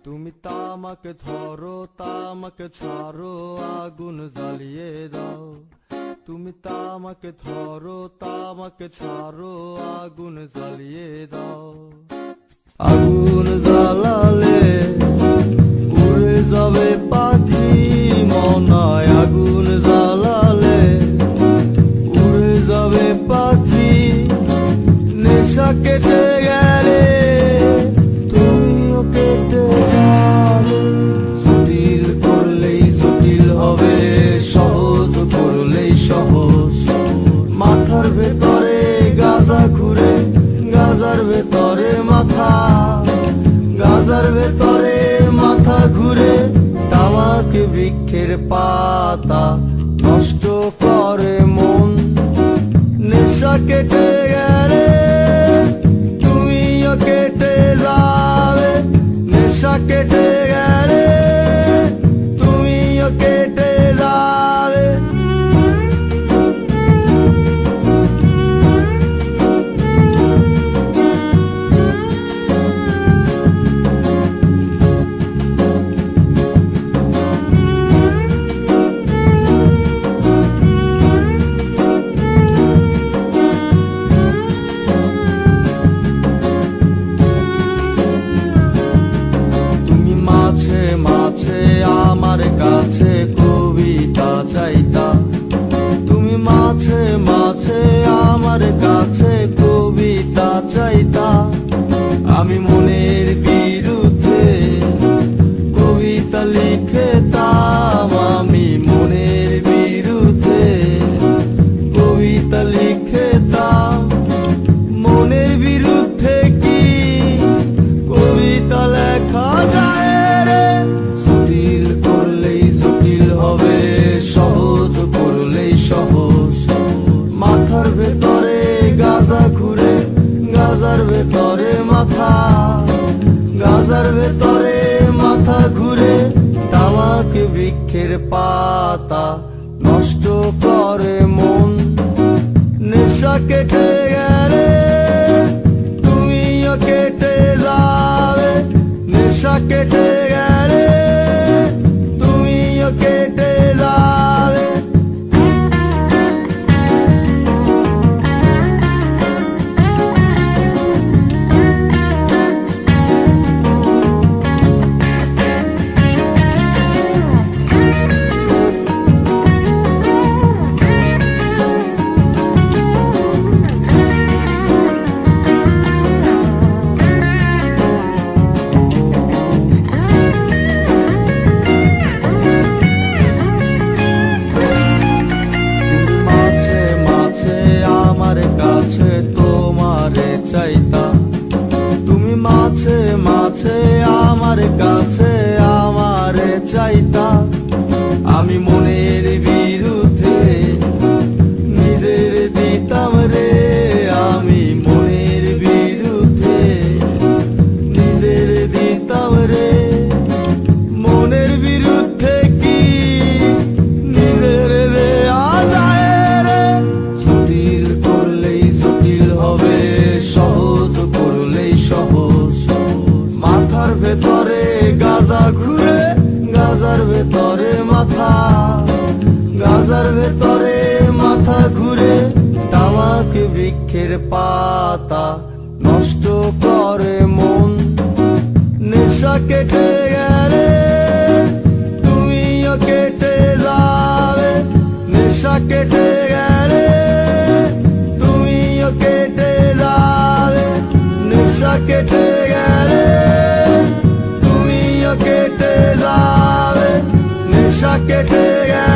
তুমি তামাক ধরো তামাক ছাড়ো আগুন জ্বালিয়ে দাও। তুমি তামাক ধরো তামাক ছাড়ো আগুন জ্বালিয়ে দাও। আগুন জ্বালালে উড়ে যাবে পাখি মনায়। আগুন জ্বালালে উড়ে যাবে পাখি। নেশা কেটে গেলে তুমিও কেটে যাবে। জটিল করলেই জটিল হবে, সহজ করলেই সহজ। মাথার ভেতরে গাজা ঘুরে, গাজার ভেতরে মাথা, গাজার ভেতরে মাথা ঘুরে। তামাক বৃক্ষের পাতা নষ্ট করে মন। নেশা কেটে গেলে তুমিও কেটে যাবে। নেশা কেটে গেলে তুমিও কেটে যাবে। মাঝে আমার কাছে কবিতা চাইতা। তুমি মাঝে মাঝে আমার কাছে কবিতা চাইতা। আমি মনের বিরুদ্ধে কবিতা লিখতাম। আমি মনের বিরুদ্ধে কবিতা লিখতাম। মনের বিরুদ্ধে কি কবিতা লেখা যায়? সহজ করলেই সহজ। মাথার ভেতরে গাজা ঘুরে, গাজার ভেতরে মাথা, গাজার ভেতরে মাথা ঘুরে। তামাক বৃক্ষের পাতা নষ্ট করে মন। নেশা কেটে গেলে তুমিও কেটে যাবে। নেশা কেটে গেলে তুমিও কেটে যাবে। তুমি মাঝে মাঝে আমার কাছে আমারে চাইতা। আমি মনের বিরুদ্ধে নিজের দিতাম রে। আমি মনের বিরুদ্ধে নিজের দিতাম রে। মনের বিরুদ্ধে কি নিজের দেয়া যায় রে? জটিল করলেই জটিল হবে, সহজ করলেই সহজ। মাথার ভেতরে গাজা ঘুরে, গাজার ভেতরে মাথা, গাজার ভেতরে মাথা ঘুরে। তামাক বৃক্ষের পাতা নষ্ট করে মন। নেশা কেটে গেলে তুমিও কেটে যাবে। নেশা কেটে গেলে তুমিও কেটে যাবে। নেশা কেটে গেলে তুমিও কেটে যাবে। নেশা কেটে গেলে